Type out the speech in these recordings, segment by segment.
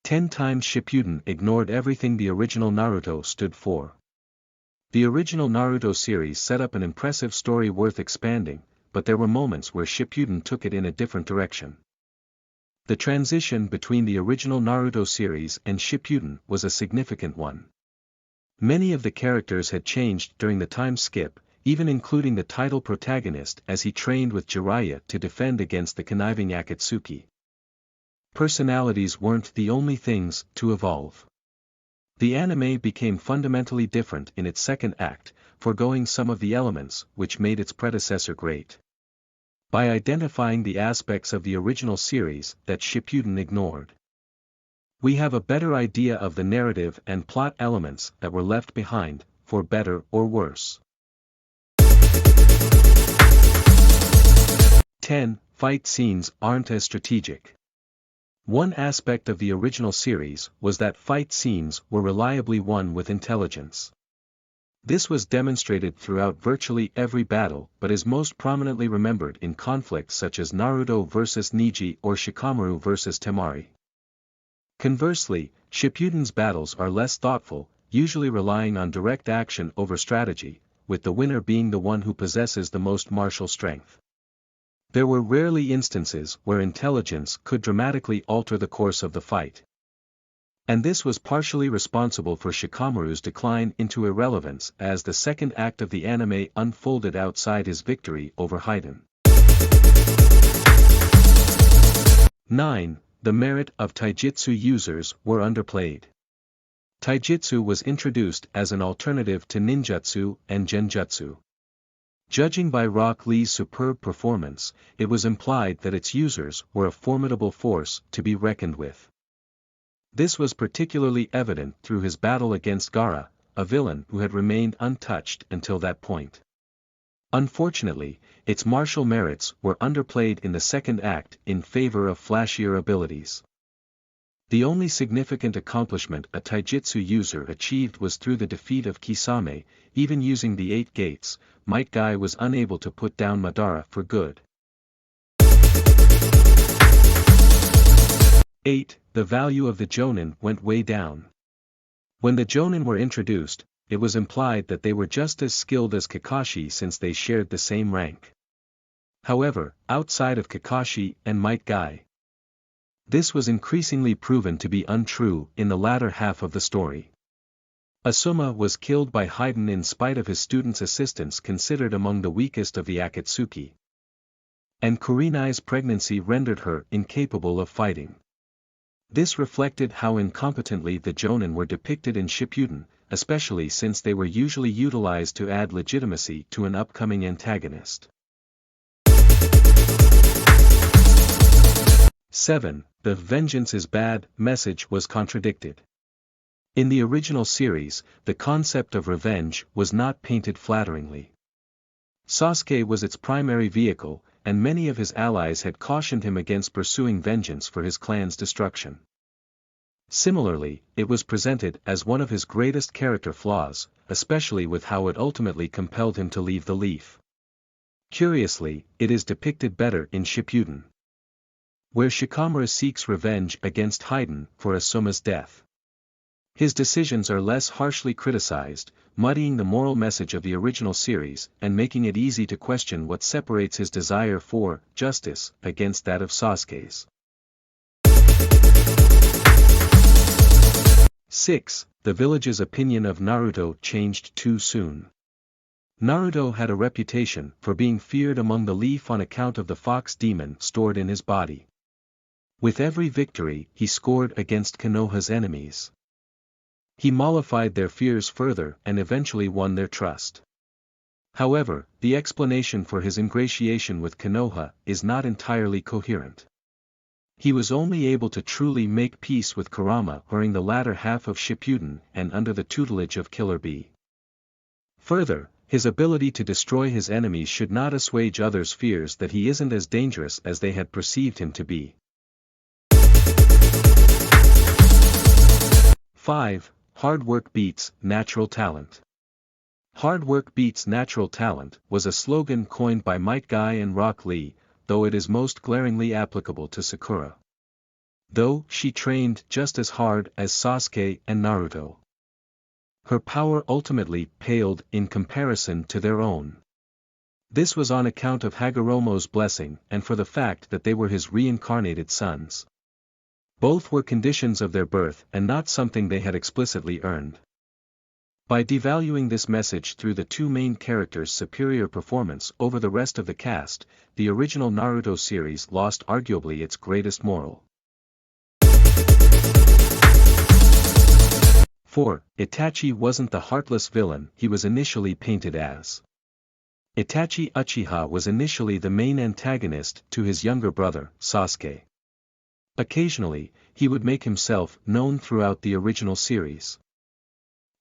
10 times Shippuden ignored everything the original Naruto stood for. The original Naruto series set up an impressive story worth expanding, but there were moments where Shippuden took it in a different direction. The transition between the original Naruto series and Shippuden was a significant one. Many of the characters had changed during the time skip, even including the title protagonist as he trained with Jiraiya to defend against the conniving Akatsuki. Personalities weren't the only things to evolve. The anime became fundamentally different in its second act, foregoing some of the elements which made its predecessor great. By identifying the aspects of the original series that Shippuden ignored, we have a better idea of the narrative and plot elements that were left behind, for better or worse. 10. Fight scenes aren't as strategic. One aspect of the original series was that fight scenes were reliably won with intelligence. This was demonstrated throughout virtually every battle but is most prominently remembered in conflicts such as Naruto vs Neji or Shikamaru vs Temari. Conversely, Shippuden's battles are less thoughtful, usually relying on direct action over strategy, with the winner being the one who possesses the most martial strength. There were rarely instances where intelligence could dramatically alter the course of the fight. And this was partially responsible for Shikamaru's decline into irrelevance as the second act of the anime unfolded outside his victory over Haiden. 9. The merit of taijutsu users were underplayed. Taijutsu was introduced as an alternative to ninjutsu and genjutsu. Judging by Rock Lee's superb performance, it was implied that its users were a formidable force to be reckoned with. This was particularly evident through his battle against Gaara, a villain who had remained untouched until that point. Unfortunately, its martial merits were underplayed in the second act in favor of flashier abilities. The only significant accomplishment a taijutsu user achieved was through the defeat of Kisame. Even using the 8 gates, Might Guy was unable to put down Madara for good. 8. The value of the Jonin went way down. When the Jonin were introduced, it was implied that they were just as skilled as Kakashi since they shared the same rank. However, outside of Kakashi and Might Guy, this was increasingly proven to be untrue in the latter half of the story. Asuma was killed by Haiden in spite of his student's assistance, considered among the weakest of the Akatsuki. And Kurenai's pregnancy rendered her incapable of fighting. This reflected how incompetently the Jonin were depicted in Shippuden, especially since they were usually utilized to add legitimacy to an upcoming antagonist. 7. The "vengeance is bad" message was contradicted. In the original series, the concept of revenge was not painted flatteringly. Sasuke was its primary vehicle, and many of his allies had cautioned him against pursuing vengeance for his clan's destruction. Similarly, it was presented as one of his greatest character flaws, especially with how it ultimately compelled him to leave the Leaf. Curiously, it is depicted better in Shippuden, where Shikamaru seeks revenge against Haiden for Asuma's death. His decisions are less harshly criticized, muddying the moral message of the original series and making it easy to question what separates his desire for justice against that of Sasuke's. 6. The village's opinion of Naruto changed too soon. Naruto had a reputation for being feared among the Leaf on account of the fox demon stored in his body. With every victory he scored against Konoha's enemies, he mollified their fears further and eventually won their trust. However, the explanation for his ingratiation with Konoha is not entirely coherent. He was only able to truly make peace with Kurama during the latter half of Shippuden and under the tutelage of Killer Bee. Further, his ability to destroy his enemies should not assuage others' fears that he isn't as dangerous as they had perceived him to be. 5. Hard work beats natural talent. Hard work beats natural talent was a slogan coined by Might Guy and Rock Lee, though it is most glaringly applicable to Sakura. though she trained just as hard as Sasuke and Naruto. Her power ultimately paled in comparison to their own. This was on account of Hagoromo's blessing and for the fact that they were his reincarnated sons. Both were conditions of their birth and not something they had explicitly earned. By devaluing this message through the two main characters' superior performance over the rest of the cast, the original Naruto series lost arguably its greatest moral. 4. Itachi wasn't the heartless villain he was initially painted as. Itachi Uchiha was initially the main antagonist to his younger brother, Sasuke. Occasionally, he would make himself known throughout the original series,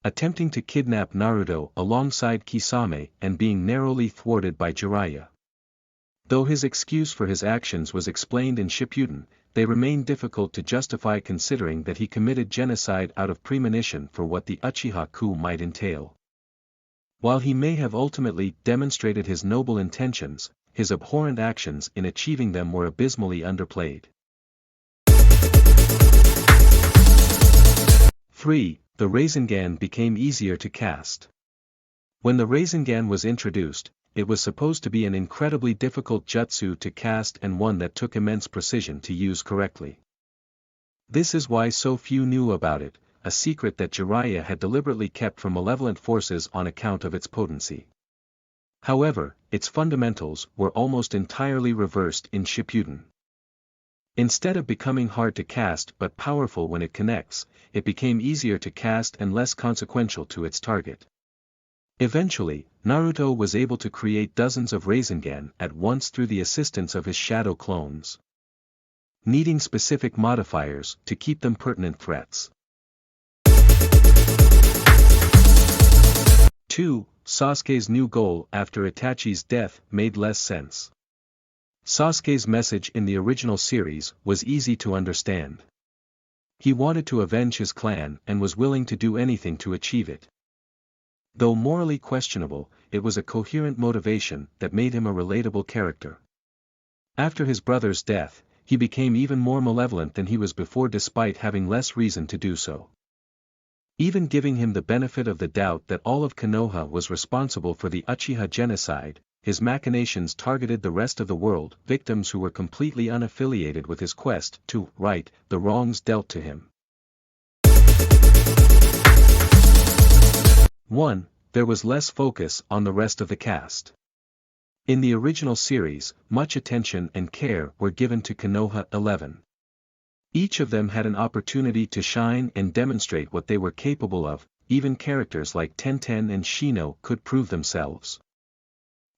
attempting to kidnap Naruto alongside Kisame and being narrowly thwarted by Jiraiya. Though his excuse for his actions was explained in Shippuden, they remain difficult to justify considering that he committed genocide out of premonition for what the Uchiha coup might entail. While he may have ultimately demonstrated his noble intentions, his abhorrent actions in achieving them were abysmally underplayed. 3. The Rasengan became easier to cast. When the Rasengan was introduced, it was supposed to be an incredibly difficult jutsu to cast and one that took immense precision to use correctly. This is why so few knew about it, a secret that Jiraiya had deliberately kept from malevolent forces on account of its potency. However, its fundamentals were almost entirely reversed in Shippuden. Instead of becoming hard to cast but powerful when it connects, it became easier to cast and less consequential to its target. Eventually, Naruto was able to create dozens of Rasengan at once through the assistance of his shadow clones, needing specific modifiers to keep them pertinent threats. 2. Sasuke's new goal after Itachi's death made less sense. Sasuke's message in the original series was easy to understand. He wanted to avenge his clan and was willing to do anything to achieve it. Though morally questionable, it was a coherent motivation that made him a relatable character. After his brother's death, he became even more malevolent than he was before despite having less reason to do so. Even giving him the benefit of the doubt that all of Konoha was responsible for the Uchiha genocide, his machinations targeted the rest of the world, victims who were completely unaffiliated with his quest to right the wrongs dealt to him. 1. There was less focus on the rest of the cast. In the original series, much attention and care were given to Konoha 11. Each of them had an opportunity to shine and demonstrate what they were capable of, even characters like Tenten and Shino could prove themselves.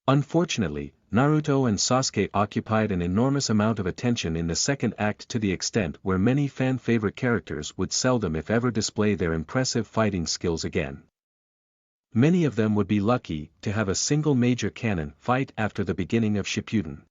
Unfortunately, Naruto and Sasuke occupied an enormous amount of attention in the second act to the extent where many fan-favorite characters would seldom if ever display their impressive fighting skills again. Many of them would be lucky to have a single major canon fight after the beginning of Shippuden.